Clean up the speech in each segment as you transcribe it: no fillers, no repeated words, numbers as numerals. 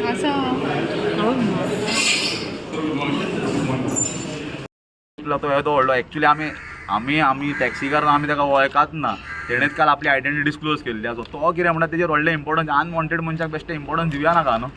तो येदो व्हडलो एक्चुअली आमी टॅक्सीकार आमी ताका वळखात ना. तेणेच काल आपली आयडेंटिटी डिस्क्लोज केल्ली आसा. तो कितें म्हणटा तेजेर व्हडलें इम्पॉर्टन्स अनवॉन्टेड मनशाक बेश्टें इम्पॉर्टन्स दिवया नाका न्हू.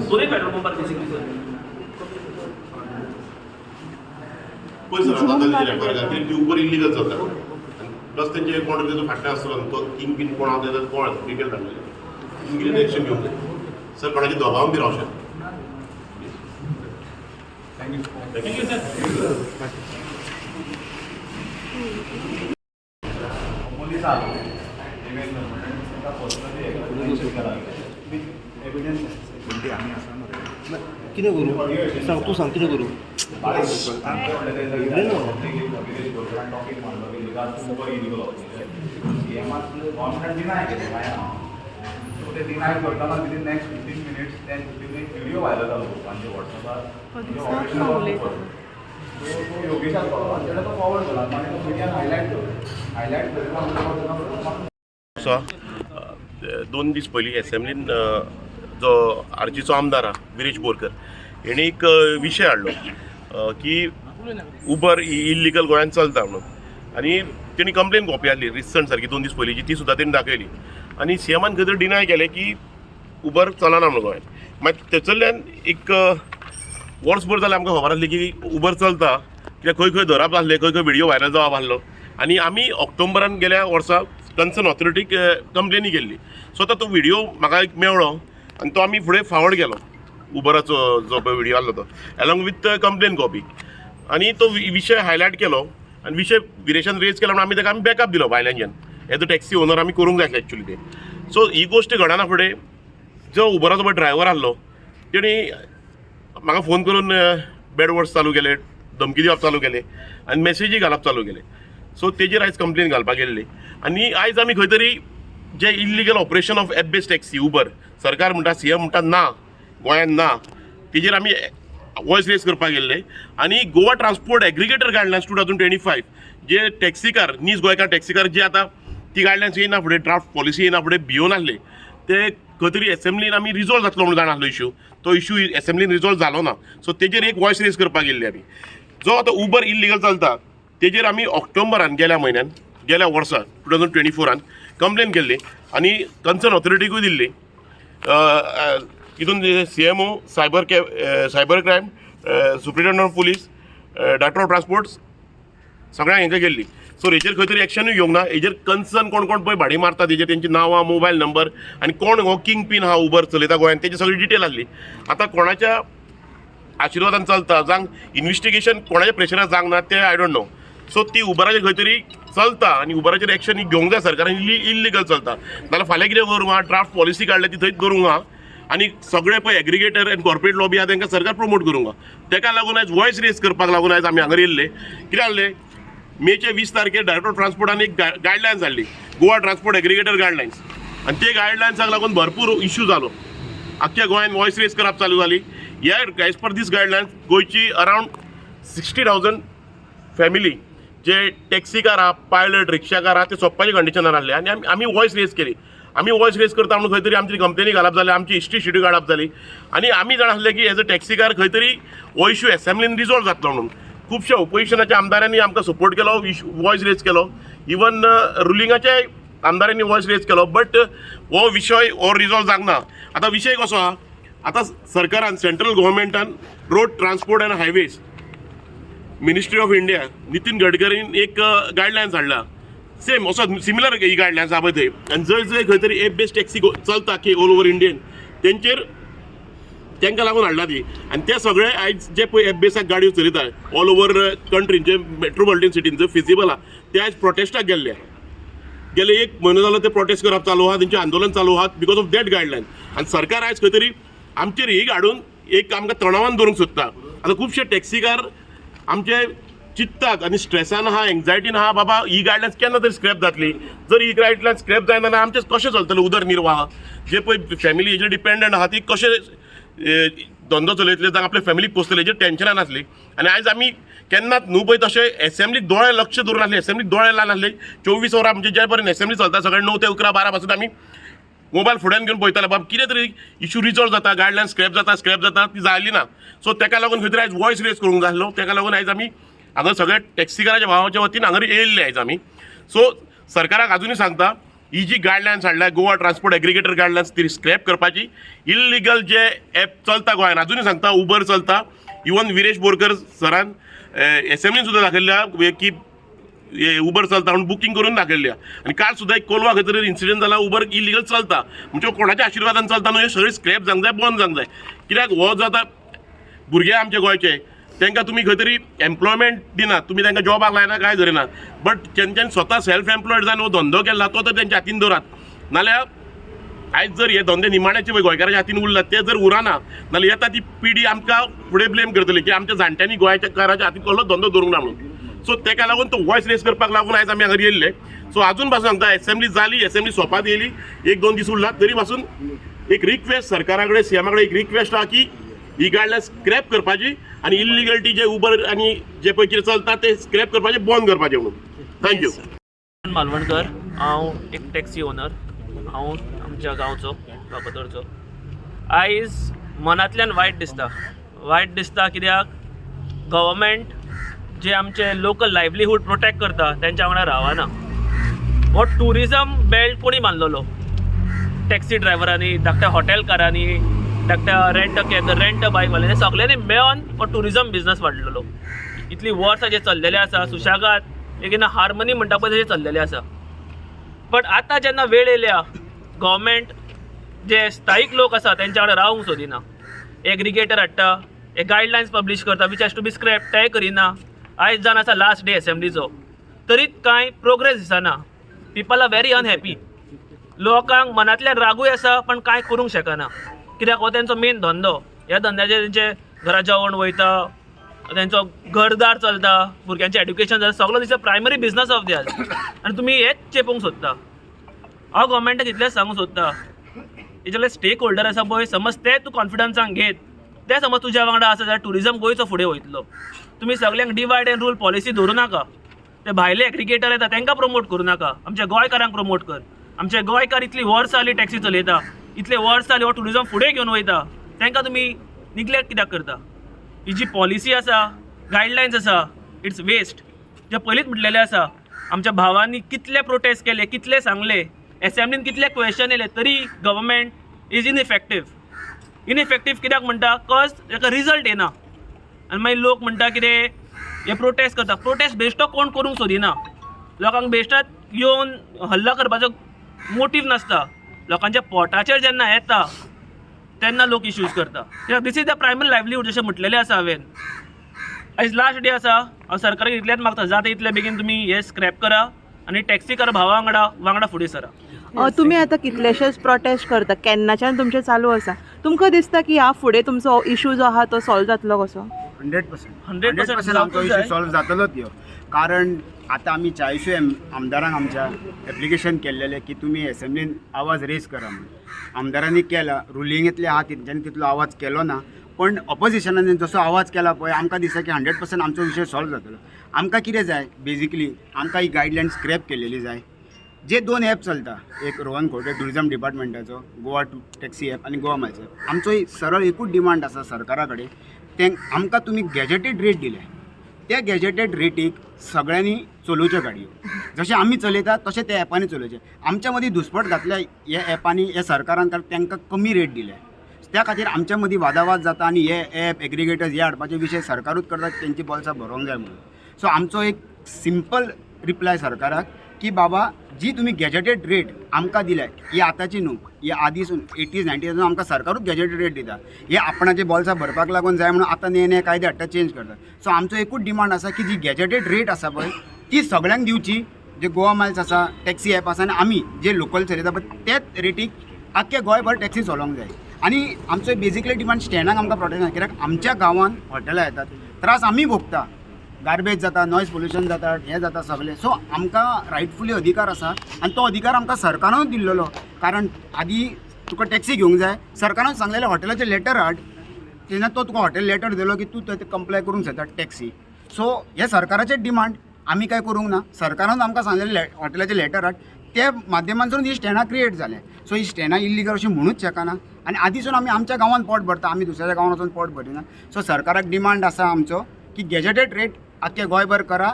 दोन्ही पेट्रोल पंपार बेसिकली सर पळय सर हांगा रेफर घातली ती उबर इल्लीगल चलता प्लस तेंचे कोण तेजो फाटल्यान आसलो तो किंग पिन कोण आहा तेजो कोण डिटेल धाडलेले इमिडिएट एक्शन घेवंक जाय सर कोणाची दोगांक बी रावंक शकता. Thank you sir. कितें करूं सांग तूं सांग कितें करूं व्हिडिओ व्हायरल जालो आमच्या वॉट्सॅपार योगेशाक तो फॉरवर्ड केला आनी तो मिडियान हायलायट सो 2 दीस पयलीं एसेंब्लीन जो आरजीचो आमदार आहा विरेश बोरकर हेणे एक विशय हाडलो की उबर इल्लीगल गोंयांत चलता म्हणून आनी तेणी कंप्लेन कॉपी हाडली रिसंट सारकी 2 दीस पयलींची ती सुद्दां तेणी दाखयली आनी सीएमान खंय तरी डिनाय केलें की उबर चलना म्हणून गोंयांत. मागीर थंयसरल्यान एक वर्सभर जालें आमकां खबर आसली की उबर चलता कित्याक खंय खंय धरप आसलें खंय खंय व्हिडिओ व्हायरल जावप आसलो आनी आमी ऑक्टोबरान गेल्या वर्सा कन्सर्न ऑथॉरिटीक कंप्लेनी केल्ली. सो आतां तो व्हिडिओ म्हाका एक मेळ्ळो आनी तो आमी फुडें फॉरवर्ड केलो उबराचो जो पळय व्हिडिओ आसलो तो एलोंग विथ कंप्लेन कॉपी आनी तो विशय हायलायट केलो आनी विशय विरेशान रेज केलो म्हणून आमी बॅकअप दिलो भायल्यानच्यान एज अ टॅक्सी ओनर आमी करूंक जाय आसलें एक्चुअली ते. सो ही गोश्ट घडना फुडें जो उबराचो पळय ड्रायव्हर आसलो तेणी म्हाका फोन करून बॅड वर्ड्स चालू केले धमकी दिवप चालू केले आनी मॅसेजी घालप चालू केले. सो तेजेर आयज कंप्लेन घालपाक गेल्ली आनी आयज आमी खंय तरी जे illegal operation of app based taxi Uber सरकार म्हणटा सीएम म्हणटा ना गोंयांत ना तेजेर आमी वॉयस रेज करपाक गेल्ले आनी गोवा ट्रान्सपोर्ट एग्रिगेटर गायडलायन्स 2025 जे टॅक्सीकार नीज गोंयकार टॅक्सीकार जे आतां ती गायडलायन्स येयना फुडें ड्राफ्ट पॉलिसी येयना फुडें भियोन आसले ते खंय तरी एसेंब्लीन आमी रिजॉल्व जातलो म्हणून जाण आसलो इश्यू तो इश्यू एसेंब्लीन रिजॉल्व जालो ना. सो तेजेर एक वॉयस रेज करपाक गेल्ले आमी जो आतां उबर इल्लीगल चलता तेजेर आमी ऑक्टोबरान गेल्या म्हयन्यान गेल्या वर्सा 2024 कंप्लेन केल्ली आनी कन्सर्न ऑथॉरिटीकूय दिल्ली. हितून CMO cyber crime superintendent of police director of transport सगळ्यांक हेंका गेल्ली. सो हेचेर खंय तरी एक्शनूय घेवंक ना. हेचेर कन्सर्न कोण कोण पळय भाडी मारता तेजेर तेंची नांवां मोबायल नंबर आनी कोण हो किंग पिन हा उबर चलयता गोंयांत तेजी सगळी डिटेल आसली. आतां कोणाच्या आशिर्वादान चलता जावं इन्व्हेस्टिगेशन कोणाच्या प्रेशरार जावंक ना तें आय डोंट नो. सो ती उबराचेर खंय तरी चलता आनी उबराचेर एक्शन ही घेवंक जाय सरकारान इल्लीगल चलता नाल्यार फाल्यां कितें करूंक आहा ड्राफ्ट पॉलिसी काडल्या ती थंयच करूंक आहा आनी सगळे पळय एग्रिगेटर आनी कॉर्पोरेट लॉबी आहा तांकां सरकार प्रमोट करूंक आहा. ताका लागून आयज वॉयस रेज करपाक लागून आयज आमी हांगा येयल्ले. कितें जाल्लें मेचे 20 तारखेर डायरेक्टर ऑफ ट्रान्सपोर्टान एक गायडलायन्स हाडली गोवा ट्रान्सपोर्ट एग्रिगेटर गायडलायन्स आनी ते गायडलायन्साक लागून भरपूर इश्यू जालो आख्ख्या गोंयांत वॉयस रेज करप चालू जाली. ह्या एज पर दीस गायडलायन्स गोंयची अरावंड 60,000 फॅमिली जे टॅक्सीकार आहा पायलट रिक्षाकार आहा ते सोंपपाचे कंडिशनार आसले आनी आमी वॉयस रेज केली. आमी वॉयस रेज करता म्हणून खंय तरी आमची कंप्लेनी घालप जाली आमची हिस्ट्री शिड्यू काडप जाली आनी आमी जाण आसले की एज अ टॅक्सीकार खंय तरी हो इश्यू एसेंब्लीन रिजॉल्व जातलो म्हणून. खुबशा ओपोजिशनाच्या आमदारांनी आमकां सपोर्ट केलो वॉयस रेज केलो इवन रुलिंगाच्या आमदारांनी वॉयस रेज केलो बट हो विशय हो रिजॉल्व जावंक ना. आतां विशय कसो आहा आतां सरकारान सेंट्रल गव्हर्मेंटान road transport and highways ministry of India Nitin गडकरीन एक गायडलायन्स हाडला सेम असो सिमिलर ही गायडलायन्स आहा पळय थंय आनी जंय जंय खंय तरी एप बेस्ड टॅक्सी चलता की ऑल ओवर इंडियन तेंचेर तांकां लागून हाडला ती आनी ते सगळे आयज जे पळय एफबीएसाक गाडयो चलयता ऑल ओवर कंट्रीन जे मेट्रोपॉलिटन सिटीन जे फिजिबल आहा ते आयज प्रोटेस्टाक गेल्ले एक म्हयनो जालो ते प्रोटेस्ट करप चालू आहा तेंचें आंदोलन चालू आहा बिकॉज ऑफ दॅट गायडलायन आनी सरकार आयज खंय तरी आमचेर ही हाडून एक आमकां तणावान दवरूंक सोदता आतां खुबशे टॅक्सीकार आमचे चिंततात आनी स्ट्रेसान आहा एन्झायटीन आहा बाबा ही गायडलायन्स केन्ना तरी स्क्रॅप जातली जर ही गायडलायन्स स्क्रॅप जायना जाल्यार आमचें कशें चलतलें उदरनिर्वाह जे पळय फॅमिली हेजेर डिपेंडंट आहा ती कशें धंदो चलयतले जावं आपल्या फॅमिलीक पोसतले हेजेर टेन्शनान आसली आनी आयज आमी केन्नाच न्हू पळय तशें एसेंब्लीक दोळे लक्ष दवरून आसले एसेंब्लीक दोळे लावन आसले 24 वरां म्हणजे जे पर्यंत एसेंब्ली चलता सगळे 9 ते 11 12 पासून आमी मोबायल फुड्यान घेवन पळयताले बाबा कितें तरी इशू रिजॉल्व जाता गायडलायन स्क्रॅप जाता ती जाली ना सो ताका लागून खंय तरी आयज वॉयस रेज करूंक जाय आसलो ताका लागून आयज आमी हांगा सगळे टॅक्सीकाराच्या भावाच्या वतीन हांगा येयल्ले आयज आमी सो सरकाराक अजुनूय सांगता ही जी गायडलायन्स हाडल्या गोवा ट्रान्सपोर्ट एग्रिगेटर गायडलायन्स ती स्क्रॅप करपाची इल्लिगल जे एप चलता गोंयान अजुनूय सांगता उबर चलता इवन विरेश बोरकर सरान एसेंब्लीन सुद्दां दाखयल्ल्या की उबर चलता म्हणून बुकींग करून दाखयल्ल्या आनी काल सुद्दां एक कोलवा खंय तरी इन्सिडेंट जाला उबर इलिगल चलता म्हणजे कोणाच्या आशिर्वादान चलता न्हू हे सगळे स्क्रॅप जावंक जाय बंद जावंक जाय कित्याक हो जाता भुरगे आमचे गोंयचे तांकां तुमी खंय तरी एम्प्लॉयमेंट दिनात तुमी तांकां जॉबाक लायना काय धरिनात बट जेंच्यानी स्वता सेल्फ एम्प्लॉयड जावन हो धंदो केला तो तर तेंच्या हातीन दवरात नाल्यार आयज जर हे धंदे निमाण्याचे पळय गोंयकाराच्या हातीन उरलात ते जर उरना नाल्यार येता ती पिढी आमकां फुडें ब्लेम करतली की आमच्या जाणट्यांनी गोंयच्या काराच्या हातीन कसलो धंदो दवरूंक ना म्हणून सो ताका लागून तो वॉयस रेज करपाक लागून आयज आमी हांगा येयल्ले सो अजून पासून सांगता एसेंब्ली जाली एसेंब्ली सोंपात येयली 1-2 दीस उरला तरी पासून एक रिक्वेस्ट सरकारा कडेन सीएमा कडेन एक रिक्वेस्ट आहा की ही गायडलायन स्क्रॅप करपाची आनी इल्लिगलिटी जे उबर आनी जे पळय कितें चलता ते स्क्रॅप करपाचे बंद करपाचे म्हणून थँक्यू मालवणकर हांव एक टॅक्सी ओनर हांव आमच्या गांवचो बापतोरचो आयज मनांतल्यान वायट दिसता कित्याक गव्हर्मेंट जे आमचे लोकल लायव्हलीहूड प्रोटेक्ट करता तेंच्या वांगडा रावना हो टुरिजम बेल्ट कोणी बांदलेलो टॅक्सी ड्रायव्हरांनी धाकट्या हॉटेलकारांनी धाकट्या रेंट बायकवाल्यांनी सगळ्यांनी मेळोन हो टुरिजम बिझनस वाडलेलो इतली वर्सां जे चल्लेले आसा सुशागाद एक हार्मनी म्हणटा पळय तशें चल्लेले आसा बट आतां जेन्ना वेळ येयल्या गव्हर्मेंट जे स्थायीक लोक आसा तेंच्या वांगडा रावंक सोदिना एग्रिगेटर हाडटा हे गायडलायन्स पब्लीश करता which has to be scrap तें करिना आयज जावन आसा लास्ट डे एसेंब्लीचो तरीच कांय प्रोग्रेस दिसना पीपल आर व्हेरी अनहॅपी लोकांक मनांतल्यान रागूय आसा पण कांय करूंक शकना कित्याक हो तेंचो मेन धंदो ह्या धंद्याचेर तेंचे घरा जेवण वयता तेंचो घरदार चलता भुरग्यांचें एड्युकेशन जाता सगळो दिसता प्रायमरी बिझनस ऑफ देयर आनी तुमी हेच चेपोवंक सोदता हांव गव्हर्मेंटाक इतलेंच सांगूंक सोदता हेजे स्टेक होल्डर आसा पळय समज ते तूं कॉन्फिडन्सान घेत ते समज तुज्या वांगडा आसा जाल्यार टुरिजम गोंयचो फुडें वयतलो तुमी सगळ्यांक डिवायड एंड रूल पॉलिसी धरूं नाका ते भायले एग्रिगेटर येता तांकां प्रमोट करूं नाका आमच्या गोंयकारांक प्रमोट कर आमचे गोंयकार इतली वर्सां जालीं टॅक्सी चलयता इतले वर्सां जालीं हो टुरिजम फुडें घेवन वयता तांकां तुमी निग्लेक्ट कित्याक करता ही जी पॉलिसी आसा गायडलायन्स आसा इट्स वेस्ट जे पयलींच म्हटलेले आसा आमच्या भावांनी कितले प्रोटेस्ट केले कितले सांगले एसेंब्लीन कितले क्वेश्चन येले तरी गव्हर्मेंट इज इनइफेक्टीव कित्याक म्हणटा कॉज ताका रिजल्ट येना आनी मागीर लोक म्हणटा कितें हे प्रोटेस्ट करता प्रोटेस्ट बेश्टो कोण करूंक सोदिना लोकांक बेश्टात येवन हल्ला करपाचो मोटीव नासता लोकांच्या पोटाचेर जेन्ना येता तेन्ना लोक इश्यूज करता this is the primary livelihood जशें म्हटलेलें आसा हांवें आयज लास्ट डे आसा हांव सरकाराक इतलेंच मागता जाता इतले बेगीन तुमी हे स्क्रॅप करा आनी टॅक्सीकार भावा वांगडा फुडें सरा तुमी आतां कितलेशेच प्रोटेस्ट करता केन्नाच्यान तुमचें चालू आसा तुमकां दिसता की ह्या फुडें तुमचो इशू जो आहा तो सॉल्व जातलो कसो 100% आमचो इशू सॉल्व जातलोच ह्यो कारण आतां आमी 40 आमदारांक आमच्या एप्लिकेशन केल्लेलें की तुमी एसेंब्लीन आवाज रेज करा म्हणून आमदारांनी केला रुलिंगेंतले आहा तेंच्यांनी तितलो आवाज केलो ना पण ऑपोजिशनान जसो आवाज केला पळय आमकां दिसता की 100% आमचो विशय सॉल्व जातलो आमकां कितें जाय बेजिकली आमकां ही गायडलायन स्क्रॅप केलेली जाय जे 2 ॲप चलता एक रोहन खोटे टुरिजम डिपार्टमेंटाचो गोवा टॅक्सी ॲप आनी गोवा मायल्स ॲप आमचो सरळ एकूच डिमांड आसा सरकारा कडेन ते आमकां तुमी गॅजेटेड रेट दिले त्या गॅजेटेड रेटीक सगळ्यांनी चलोवच्यो गाडयो जशें आमी चलयतात तशें त्या ॲपांनी चलोवचे आमच्या मदीं दुस्पट घातल्या ह्या ॲपांनी ह्या सरकारान तांकां कमी रेट दिले त्या खातीर आमच्या मदीं वादावाद जाता आनी हे ॲप एग्रिगेटर्स हे हाडपाचे विशय सरकारूच करता तेंची बॉल्सां भरोवंक जाय म्हणून सो आमचो एक सिंपल रिप्लाय सरकाराक की बाबा जी तुम्ही गॅजेटेड रेट आमकां दिल्या ही आतांची न्हू, ही आदीसून 80s 90s आमकां सरकारूच गॅजेटेड रेट दिता. हे आपणाचे बॉल्सां भरपाक लागून जाय म्हणून आतां नये कायदे हाडटा चेंज करता. सो आमचो एकूच डिमांड आसा की जी गॅजेटेड रेट आसा पळय ती सगळ्यांक दिवची. जे गोवा मायल्स आसा, टॅक्सी ॲप आसा आनी आमी जे लोकल चलयता पळय त्याच रेटीक आख्खे गोंयभर टॅक्सी चलोवंक जाय. आनी आमचो बेजिकली डिमांड स्टँडाक आमकां प्रोटेक्शन, कित्याक आमच्या गांवांत हॉटेलां येतात, त्रास आमी भोगता, गार्बेज जाता, नॉयज पोल्युशन जाता, हें जाता सगळें. सो आमकां रायटफुली अधिकार आसा आनी तो अधिकार आमकां सरकारानूच दिल्लो. कारण आदी तुका टॅक्सी घेवंक जाय, सरकारान सांगलेलें हॉटेलाचें लेटर हाड, तेन्ना तो तुका हॉटेल लेटर दिलो की तूं थंय कंप्लाय करूंक शकता टॅक्सी. सो हे सरकाराचें डिमांड, आमी काय करूंक ना. सरकारान आमकां सांगलेलें हॉटेलाचें लेटर हाड, त्या माध्यमांतून ही स्टँडां क्रिएट जालें. सो ही स्टँडां इल्लिगल अशी म्हणूच शकना. आनी आदीसून आमी आमच्या गांवांत पोट भरता, आमी दुसऱ्या गांवांत वचून पोट भरिना. सो सरकाराक डिमांड आसा आमचो की गॅजेटेड रेट आख्खे गोंयभर करा,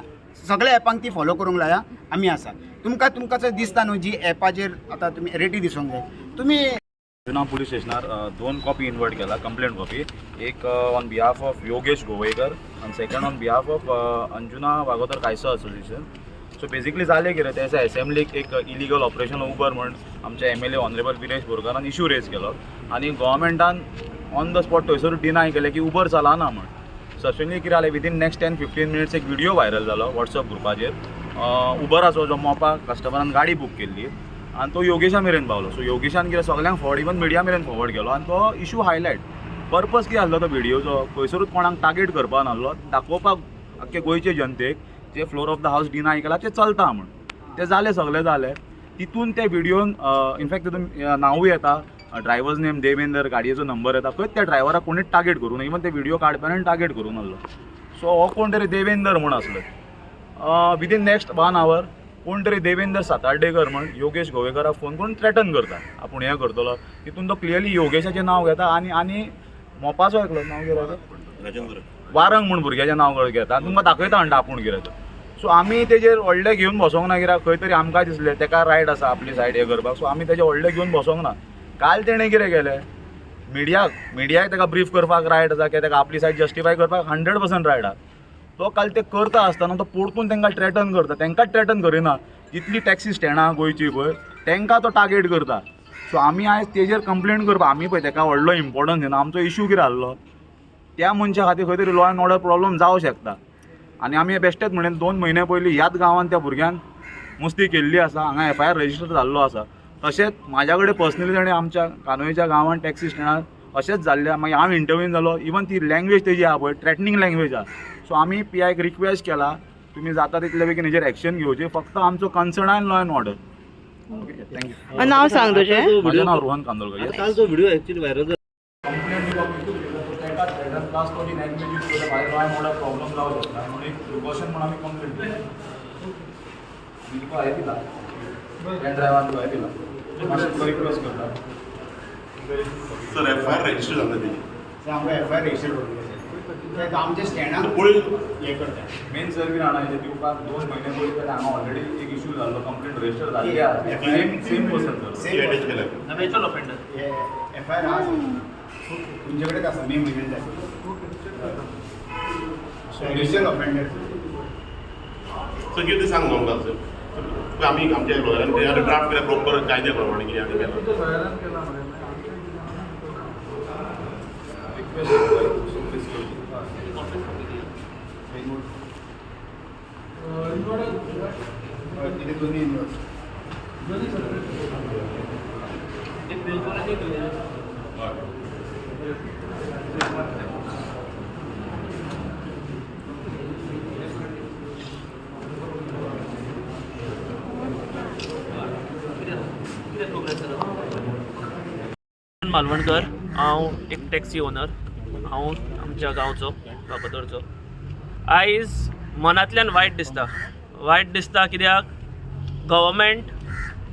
सगळ्या एपांक ती फॉलो करूंक लाया. आमी आसा. तुमकां जर दिसता न्हू जी एपाचेर आतां तुमी रेटी दिसूंक जाय, तुमी अंजुना पुलीस स्टेशनार 2 कॉपी इन्वर्ट केला, कंप्लेंट कॉपी. एक on behalf of Yogesh Govekar आणि second on behalf of Anjuna Vagator कायसा असोसिएशन. सो बेसिकली जालें कितें ते एसेंब्लीक एक इलिगल ऑपरेशन उबर म्हण आमचे MLA ऑनरेबल विरेश बोरकारान इशू रेज केलो आनी गव्हर्मेंटान ऑन द स्पॉट थंयसरूच डिनाय केलें की उबर चलना म्हण. सडनली कितें जालें, विदीन नेक्स्ट 10-15 मिनिट्स एक व्हिडिओ व्हायरल जालो वॉट्सअप ग्रुपाचेर. उबराचो जो मोपा कस्टमरान गाडी बूक केल्ली आनी तो योगेशा मेरेन पावलो. सो योगेशान कितें सगळ्यांक फॉर्वर्ड, इवन मिडिया मेरेन फॉर्वर्ड केलो आनी तो इशू हायलायट. पर्पज कितें आसलो तो व्हिडिओचो, खंयसरूच कोणाक टार्गेट करपा नासलो, दाखोवपाक आख्खे गोंयचे जनतेक जे फ्लोर ऑफ द हावस डिनाय केला ते चलता म्हण. ते जालें, सगळें जालें. तितून ते व्हिडिओन इनफॅक्ट तितून नांवूय येता, ड्रायव्हर्स नेम देवेंदर, गाडयेचो नंबर येता. खंयच त्या ड्रायव्हराक कोणीच टार्गेट करूं ना, इवन ते व्हिडिओ काडपान टार्गेट करूं नासलो. सो हो कोण तरी देवेंदर म्हूण आसलो. विदीन नेक्स्ट 1 hour कोण तरी देवेंदर साताड्डेकर म्हण योगेश गोवेकराक फोन करून थ्रेटन करता, आपूण हें करतलो. तितून तो क्लियरली योगेशाचें नांव घेता आनी मोपाचो एकलो नांव घेता, वारंग म्हूण भुरग्याचें नांव घेता आनी तुमकां दाखयता म्हणटा आपूण कितें तो. सो आमी तेजेर व्हडलें घेवन बसोंक ना, कित्याक खंय तरी आमकां दिसलें तेका रायट आसा आपली सायड हें करपाक. सो आमी तेजें व्हडलें घेवन बसोंक ना. काल तेणें कितें केलें, मिडियाक तेका ब्रीफ करपाक रायट आसा, कित्याक तेका आपली सायड जस्टिफाय करपाक 100% रायट आसा. तो काल ते करता आसतना तो परतून तांकां थ्रेटन करता. तांकांच थ्रेटन करिना, जितली टॅक्सी स्टँडां गोंयची पळय तांकां तो टार्गेट करता. सो आमी आयज तेजेर कंप्लेंट करपा, आमी पळय तेका व्हडलो इम्पॉर्टन्स दिना. आमचो इशू कितें आसलो, त्या मनशा खातीर खंय तरी लॉ एंड ऑर्डर प्रॉब्लम जावं शकता. आनी आमी बेश्टेच म्हणून 2 म्हयने पयलीं ह्याच गांवांत त्या भुरग्यान मस्ती केल्ली आसा, हांगा FIR रजिस्टर जाल्लो आसा. तशेंच म्हाज्या कडेन पर्सनली ताणें आमच्या कानोयच्या गांवांत टॅक्सी स्टँडार अशेंच जाल्लें. मागीर हांव इंटरव्यून जालो, इवन ती लँग्वेज तेजी आहा पळय थ्रेटनींग लँग्वेज आहा. सो आमी PIक रिक्वेस्ट केला, तुमी जाता तितले बेगीन हेजेर एक्शन घेवची. फक्त आमचो कन्सर्न आनी law and order. Okay, thank you. नाव सांग तुझें. म्हजें नांव रोहन कांदोळकर. काल जो व्हिडिओ ॲक्च्युली व्हायरल झाला प्रॉब्लेम जावं शकता म्हणून एक प्रिकॉशन म्हणून आमी कंप्लेंट केली. तुका हें दिला, ड्रायव्हरान तुका हें दिला, मातशें तुका रिक्वेस्ट करता. सर FIR रजिस्टर जाता तेजी. सो आमकां FIR रजिस्टर करूंक जाय. आमच्या स्टँडाक पळय हें करता. मेन सर्वीस हांगा दिवपाक 2 म्हयने पयलीं तरी हांगा ऑलरेडी एक इशू जाल्लो, कंप्लेंट रजिस्टर जाल्ली आसा. सेम पर्सन सर, सी अटॅच केल्या. Habitual offender. FIR आसा तुमचे कडेन आसा, मे म्हयन्यान जाय. Habitual offender. सर कितें सांग न्हू आमकां सर. आमी आमच्या लॉयरान ते ड्राफ्ट केल्या प्रॉपर कायद्या प्रमाणे कितें आमी केलां. कितें दोन्ही इन्वॉल्व. मालवणकर, हांव एक टॅक्सी ओनर. हांव आमच्या गांवचो बापतोरचो. आयज मनांतल्यान वायट दिसता कित्याक गव्हर्मेंट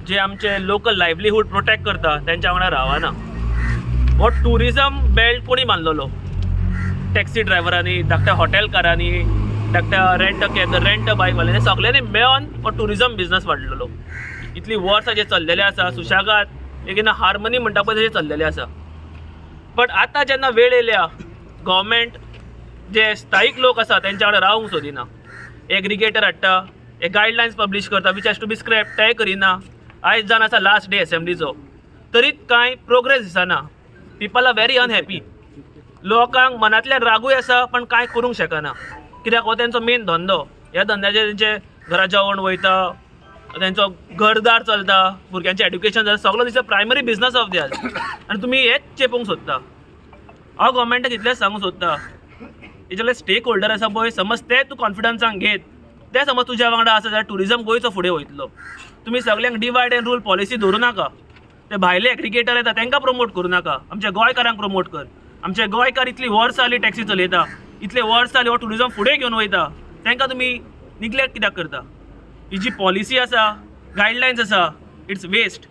जे आमचे लोकल लायव्हलीहूड प्रोटेक्ट करता तेंच्या वांगडा रावना. हो टुरिजम बेल्ट कोणी बांदलेलो, टॅक्सी ड्रायव्हरांनी, धाकट्या हॉटेलकारांनी, धाकट्या रेंट बायकवाल्यांनी सगळ्यांनी मेळोन हो टुरिजम बिझनस वाडलेलो. इतली वर्सां जे चल्लेले आसा, सुशेगाद एक हार्मनी म्हणटा पळय तशें चल्लेलें आसा. बट आतां जेन्ना वेळ येयल्या, गव्हर्मेंट जे स्थायीक लोक आसा तेंच्या वांगडा रावंक सोदिना. एग्रिगेटर हाडटा, हे गायडलायन्स पब्लीश करता which has to be scrap तेंय करिना. आयज जावन आसा लास्ट डे एसेंब्लीचो, तरीच कांय प्रोग्रेस दिसना. People are very unhappy. लोकांक मनांतल्यान रागूय आसा पण कांय करूंक शकना. कित्याक हो तेंचो मेन धंदो. ह्या धंद्याचेर तेंचे घरा जेवण वयता, तेंचो घरदार चलता, भुरग्यांचें एड्युकेशन जाता, सगळो दिसता प्रायमरी बिझनस ऑफ दियार. आनी तुमी हेच चेपोवंक सोदता. हांव गव्हर्मेंटाक इतलेंच सांगूंक सोदता, हेजे स्टेक होल्डर आसा पळय, समज ते तूं कॉन्फिडन्सान घेत, ते समज तुज्या वांगडा आसा जाल्यार टुरिजम गोंयचो फुडें वयतलो. तुमी सगळ्यांक डिवायड एंड रूल पॉलिसी धरूं नाका. ते भायले एग्रिगेटर येता तांकां प्रमोट करूं नाका. आमच्या गोंयकारांक प्रमोट कर. आमचे गोंयकार इतलीं वर्सां जालीं टॅक्सी चलयता, इतले वर्सां जालीं हो टुरिजम फुडें घेवन वयता, तांकां तुमी निग्लेक्ट कित्याक करता? ही जी पॉलिसी आसा, गायडलायन्स आसा, इट्स वेस्ट.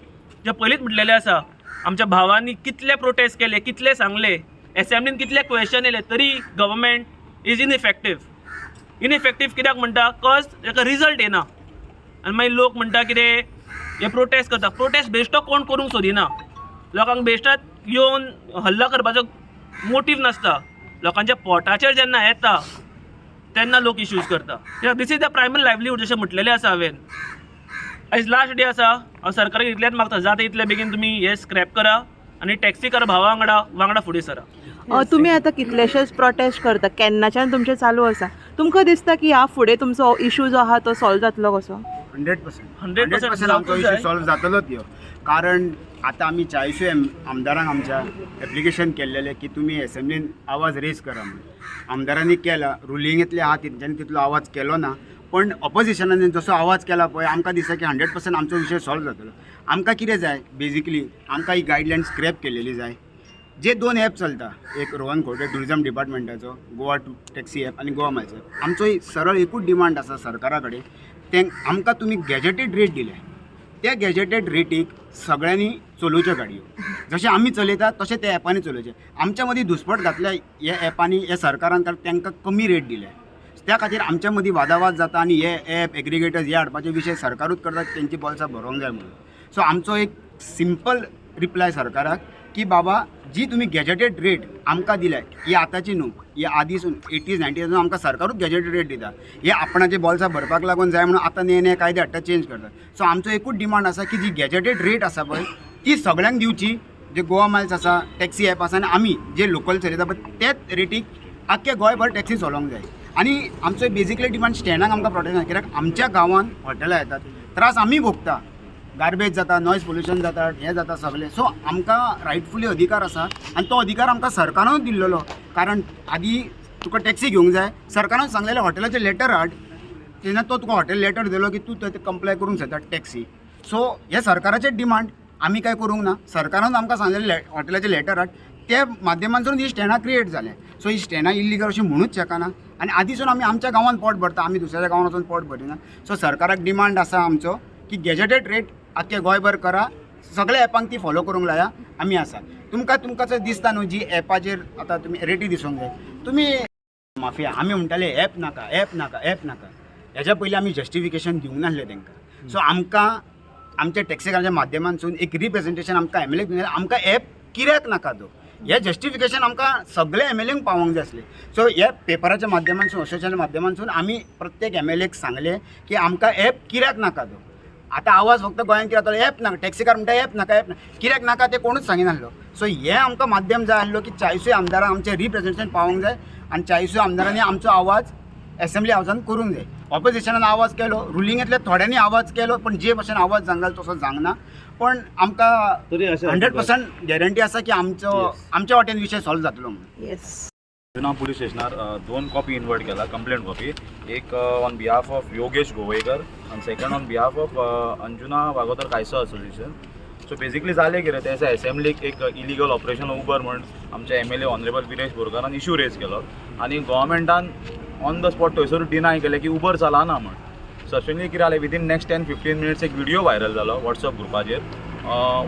जे पयलींच म्हटलेलें आसा, आमच्या भावांनी कितले प्रोटेस्ट केले, कितले सांगले, एसेंब्लीन कितले क्वेश्चन येले, तरी गव्हर्मेंट इज इनइफेक्टीव. इनइफेक्टीव कित्याक म्हणटा? कॉज ताका रिजल्ट येना. आनी मागीर लोक म्हणटा कितें, हे प्रोटेस्ट करता. प्रोटेस्ट बेश्टो कोण करूंक सोदिना. लोकांक बेश्टात येवन हल्ला करपाचो मोटीव नासता. लोकांच्या पोटाचेर जेन्ना येता तेन्ना लोक इश्यूज करता. This is the primary livelihood जशें म्हटलेलें आसा हांवें. आयज लास्ट डे आसा. हांव सरकाराक इतलेंच मागता, जाता इतले बेगीन तुमी हे स्क्रॅप करा आनी टॅक्सीकार भावा वांगडा फुडें सरा. तुमी आतां कितलेशेच प्रोटेस्ट करता, केन्नाच्यान तुमचें चालू आसा. तुमकां दिसता की ह्या फुडें तुमचो इशू जो आहा तो सॉल्व जातलो कसो? 100% आमचो इशू सॉल्व जातलोच ह्यो. कारण आतां आमी 40 आमदारांक आमच्या एप्लिकेशन केल्लेलें की तुमी एसेंब्लीन आवाज रेज करा म्हणून. आमदारांनी केला, रुलिंगेंतले आहा तेंच्यांनी तितलो आवाज केलो ना, पण ऑपोजिशनान जसो आवाज केला पळय, आमकां दिसता की 100% आमचो विशय सॉल्व जातलो. आमकां कितें जाय बेजिकली, आमकां ही गायडलायन स्क्रॅप केलेली जाय. जे 2 ॲप चलता, एक रोहन खोटे टुरिजम डिपार्टमेंटाचो गोवा टॅक्सी ॲप आनी गोवा मायल्स ॲप, आमचो सरळ एकूच डिमांड आसा सरकारा कडेन, ते आमकां तुमी गॅजेटेड रेट दिले. त्या गॅजेटेड रेटीक सगळ्यांनी चलोवच्यो गाडयो. जशें आमी चलयतात तशें त्या ॲपांनी चलोवचे. आमच्या मदीं दुस्पट घातल्या ह्या ॲपांनी, ह्या सरकारान तांकां कमी रेट दिले. त्या खातीर आमच्या मदीं वादावाद जाता आनी हे ॲप एग्रिगेटर्स हे हाडपाचे विशय सरकारूच करतात, तेंची बॉल्सां भरोंक जाय म्हणून. सो आमचो एक सिंपल रिप्लाय सरकाराक की बाबा, जी तुमी गॅजेटेड रेट आमकां दिल्या, ही आतांची न्हू, ही आदीसून 80s 90s आमकां सरकारूच गॅजेटेड रेट दिता. हे आपणाचे बॉल्सां भरपाक लागून जाय म्हणून आतां नये कायदे हाडटा, चेंज करतात. सो आमचो एकूच डिमांड आसा की जी गॅजेटेड रेट आसा पळय ती सगळ्यांक दिवची. जे गोवा मायल्स आसा, टॅक्सी ॲप आसा, आनी आमी जे लोकल चलयता पळय त्याच रेटीक आख्खे गोंयभर टॅक्सी चलोवंक जाय. आनी आमचो बेजिकली डिमांड स्टँडाक आमकां प्रोटेक्शन, कित्याक आमच्या गांवांत हॉटेलां येतात, त्रास आमी भोगता, गार्बेज जाता, नॉयज पोल्युशन जाता, हें जाता सगळें. सो आमकां रायटफुली अधिकार आसा आनी तो अधिकार आमकां सरकारानूच दिल्लो. कारण आदी तुका टॅक्सी घेवंक जाय, सरकारान सांगलेलें हॉटेलाचें लेटर हाड, तेन्ना तो तुका हॉटेल लेटर दिलो की तूं थंय कंप्लाय करूंक शकता टॅक्सी. सो हे सरकाराचें डिमांड, आमी काय करूंक ना. सरकारान आमकां सांगलेलें हॉटेलाचें लेटर हाड, त्या माध्यमांतून ही स्टँडां क्रिएट जालें. सो ही स्टँडां इल्लिगल अशी म्हणूच शकना. आनी आदीसून आमी आमच्या गांवांत पोट भरता, आमी दुसऱ्या गांवांत वचून पोट भरिना. सो सरकाराक डिमांड आसा आमचो की गॅजेटेड रेट आख्खे गोंयभर करा, सगळ्या ॲपांक ती फॉलो करूंक लाया. आमी आसा. तुमकां जर दिसता न्हू जी ॲपाचेर आतां तुमी रेटी दिसूंक जाय, तुमी माफिया आमी म्हणटाले ॲप नाका, ॲप नाका, ॲप नाका. हेच्या पयलीं आमी जस्टिफिकेशन दिवंक नासलें तांकां. सो आमकां आमच्या टॅक्सीकारांच्या माध्यमांतसून एक रिप्रेझेंटेशन आमकां एम एल ए, आमकां ॲप कित्याक नाका तो, हे जस्टिफिकेशन आमकां सगळे एम एल एंक पावोंक जाय आसलें. सो ह्या पेपराच्या माध्यमांतसून, असोसिएशनाच्या माध्यमांतसून आमी प्रत्येक एम एल एक सांगलें की आमकां ॲप कित्याक नाका तो. आतां आवाज फक्त गोंयांत कितें जातालो, ॲप नाका, टॅक्सीकार म्हणटा ॲप नाका, ॲप नाका, कित्याक नाका तें कोणूच सांगिनासलो. सो हें आमकां माध्यम जाय आसलो की 40 आमदारांक आमचें रिप्रेझेंटेशन पावोंक जाय आनी 40 आमदारांनी आमचो आवाज एसेंब्ली हावसान करूंक जाय. ऑपोजिशनान आवाज केलो, रुलिंगेंतल्या थोड्यांनी आवाज केलो, पण जे भशेन आवाज सांगतालो तसो जावंक. पण आमकां 100% गॅरंटी आसा की आमच्या वाटेन विशय सॉल्व जातलो म्हणून. येस. अंजुना पुलीस स्टेशनार 2 कॉपी इन्वर्ट केला, कंप्लेंट कॉपी. एक on behalf of Yogesh Govekar आनी second on behalf of Anjuna Vagator कायसो असोसिएशन. सो बेजिकली जालें कितें, ते एसेंब्लीक एक इलिगल ऑपरेशन उबर म्हण आमचे M L A honourable Viresh बोरकारान इशू रेज केलो आनी गव्हर्मेंटान ऑन द स्पॉट थंयसरूच डिनाय केलें की उबर चलना म्हण. सडनली कितें जालें, विदीन नेक्स्ट 10-15 मिनिट्स एक व्हिडिओ व्हायरल जालो वॉट्सअप ग्रुपाचेर.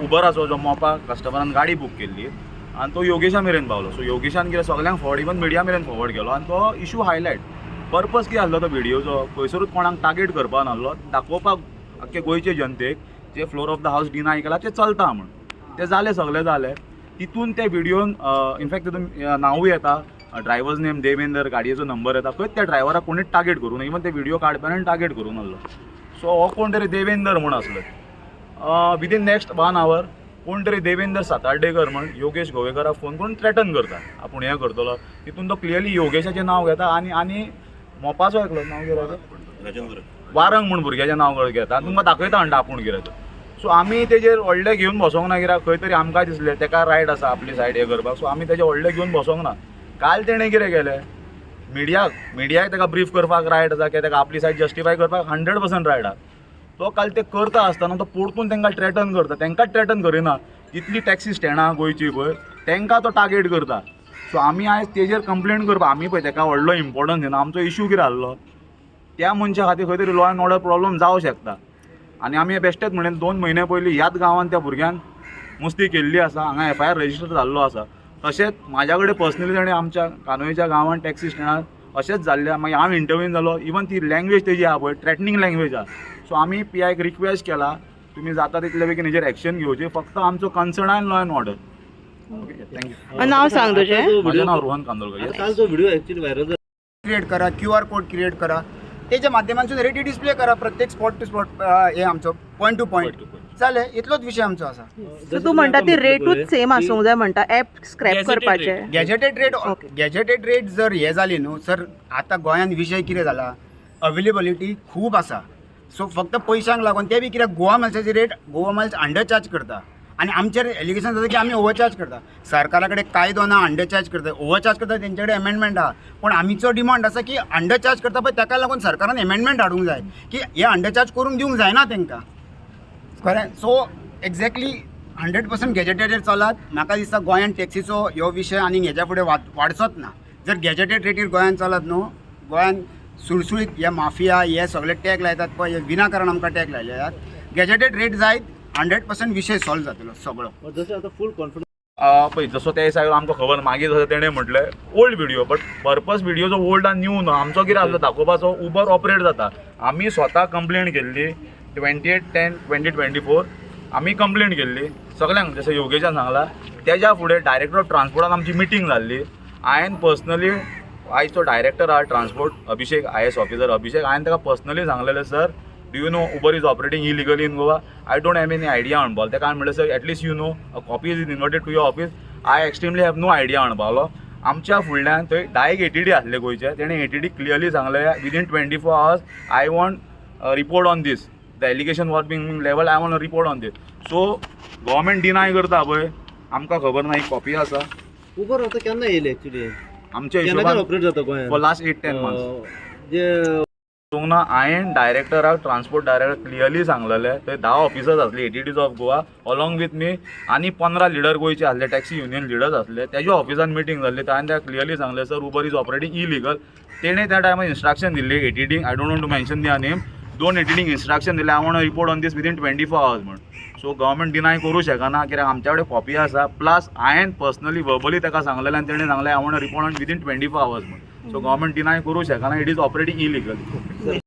उबराचो जो मोपा कस्टमरान गाडी बूक केल्ली आनी तो योगेशा मेरेन पावलो. सो योगेशान कितें सगळ्यांक फॉर्वर्ड, इवन मिडिया मेरेन फॉर्वर्ड केलो आनी तो इशू हायलायट. पर्पज कितें आसलो तो व्हिडिओचो, खंयसरूच कोणाक टार्गेट करपा नासलो, दाखोवपाक आख्खे गोंयचे जनतेक जे फ्लोर ऑफ द हावस डिनाय केला ते चलता म्हण. तें जालें, सगळें जालें. तितून ते व्हिडिओन इनफॅक्ट तितून नांवूय येता ड्रायव्हर्स नेम देवेंदर, गाडयेचो नंबर येता खंय त्या ड्रायव्हराक कोणी टार्गेट करून इवन ते व्हिडिओ काडपान टार्गेट करून आसलो. सो हो कोण तरी देवेंदर म्हूण आसलो. विदीन नेक्स्ट 1 hour कोण तरी देवेंदर सातार्डेकर म्हण योगेश गोवेकराक फोन करून थ्रेटन करता आपूण हें करतलो. तितून तो क्लियरली योगेशाचें नांव घेता आनी मोपाचो एकलो नांव कितें राजेंद्र वारंग म्हूण भुरग्याचें नांव घेता आनी तुमकां दाखयता म्हणटा आपूण कितें. सो आमी तेजेर व्हडलें घेवन बसोंक ना कित्याक खंय तरी आमकां दिसलें तेका रायट आसा आपली सायड हें करपाक. सो आमी तेजें व्हडलें घेवन बसोंक ना. काल तेणें कितें केलें मिडियाक तेका ब्रीफ करपाक रायट आसा कित्याक तेका आपली सायड जस्टिफाय करपाक 100% रायट आसा. तो काल ते करता आसतना तो परतून तांकां थ्रेटन करता. तांकांच थ्रेटन करिना जितली टॅक्सी स्टँडां गोंयची पळय तांकां तो टार्गेट करता. सो आमी आयज तेजेर कंप्लेन करपा आमी पळय तेका व्हडलो इम्पॉर्टन्स दिना. आमचो इशू कितें आसलो त्या मनशा खातीर खंय तरी लॉ एंड ऑर्डर प्रॉब्लम जावं शकता. आनी आमी बेश्टेच म्हणून 2 म्हयने पयलीं ह्याच गांवांत त्या भुरग्यान मस्ती केल्ली आसा. हांगा FIR रजिस्टर जाल्लो आसा. तशेंच म्हाज्या कडेन पर्सनली ताणें आमच्या कानोयेच्या गांवांत टॅक्सी स्टँडार अशेंच जाल्लें. मागीर हांव इंटरव्यून जालो. इवन ती लँग्वेज तेजी आहा पळय थ्रेटनींग लँग्वेज आहा. सो आमी PIक रिक्वेस्ट केला तुमी जाता तितले बेगीन हेजेर एक्शन घेवची. फक्त आमचो कन्सर्न आहा law and order. Okay thank you. नाव सांग तुझें. माझं नाव रोहन कांदोळकर. काल जो व्हिडिओ ऍक्च्युअली व्हायरल झाला क्रिएट करा, QR कोड क्रिएट करा, त्याच्या माध्यमातून रेडी डिस्प्ले करा प्रत्येक स्पॉट टू स्पॉट हे आमचो पॉईंट टू पॉईंट जालें. इतलोच विशय आमचो आसा. सो तू म्हणटा ती रेटूच सेम आसूंक जाय म्हणटा ऍप स्क्रॅप Gazetted करपाचे. गॅजेटेड रेट जर हे जाली न्हू सर आतां गोंयांत विशय कितें जाला अवेलेबिलिटी खूब आसा. सो फक्त पयशांक लागून ते बी कित्याक गोवा मायल्साची rate Goa Miles under charge करता आनी आमचेर एलिगेशन जाता की आमी ओव्हरचार्ज करता. सरकारा कडेन कायदो ना अंडर चार्ज करता. ओव्हरचार्ज करता तेंचे कडेन एमेंडमेंट आहा. पूण आमीचो डिमांड आसा की अंडर चार्ज करता पळय ताका लागून सरकारान एमेंडमेंट हाडूंक जाय की हे अंडर चार्ज करून दिवंक जायना तांकां. कळ्ळें. सो एक्झॅक्टली 100% गॅजेटेड चलात. म्हाका दिसता गोंयांत टॅक्सीचो ह्यो विशय आनी हेच्या फुडें वाडचोच ना. जर गॅजेटेड रेटीर गोंयांत चलत न्हू गोंयांत सुळसुळीत हे माफिया हे सगळे टॅग लायतात पळय हे विनाकारण आमकां टॅग लायले आसात. गॅजेटेड रेट जायत 100% विशय सॉल्व जातलो सगळो. जसं आता फुल कॉन्फिडन्स पळय जसो त्या दिसा आमकां खबर मागीर जसो तेणें म्हटलें ओल्ड व्हिडिओ बट पर्पज व्हिडिओचो ओल्ड आनी न्यू न्हू. आमचो कितें आसलो दाखोवपाचो उबर ऑपरेट जाता. आमी स्वता कंप्लेंट केल्ली 28/10/2024 आमी कंप्लेंट केल्ली सगळ्यांक जसं योगेशान सांगला. तेज्या फुडें डायरेक्टर ऑफ ट्रान्सपोर्टान आमची मिटींग जाल्ली. हांवें पर्सनली आयज तो डायरेक्टर आहा transport Abhishek IAS officer Abhishek हांवें ताका पर्सनली सांगलेलें sir do you know Uber is operating illegally in Goa. I don't have any idea म्हणपाक. तेका हांवें म्हणलें sir at least you know a copy is inverted to your office. I extremely have no idea म्हणपाक. आमच्या फुडल्यान थंय direct ATD आसले गोंयचे. तेणें ATD क्लियरली सांगलें within 24 hours I want report on this the allegation was being level I want report on this. So government deny करता पळय आमकां खबर ना ही कॉपी आसा. उबर आता केन्ना येयले ऍक्च्युली आमच्या केन्ना हिशोबान ऑपरेट जाता गोंयांत फॉर लास्ट 8-10 months. जे ना हांवें डायरेक्टराक ट्रान्सपोर्ट डायरेक्टर क्लियरली सांगलेलें थंय 10 ऑफिसर्स आसले ATDs of Goa along with me आनी 15 लिडर गोंयचे आसले टॅक्सी युनियन लिडर्स आसले. तेज्या ऑफिसान मिटींग जाल्ली. हांवें त्या क्लियरली सांगलें sir Uber is operating illegal. तेणें त्या टायमार इन्स्ट्रक्शन दिल्ली ATD I don't want to mention their name 2 ATDंक इन्स्ट्रक्शन दिलें I want report on this within 24 hours म्हण. सो गव्हर्मेंट डिनाय करूं शकना कित्याक आमच्या कडेन कॉपी आसा. प्लस हांवें पर्सनली वर्बली ताका सांगलेलें आनी तेणें सांगलें I want report on within 24 hours म्हण. सो गव्हर्मेंट डिनाय करूं शकना. It is operating illegal.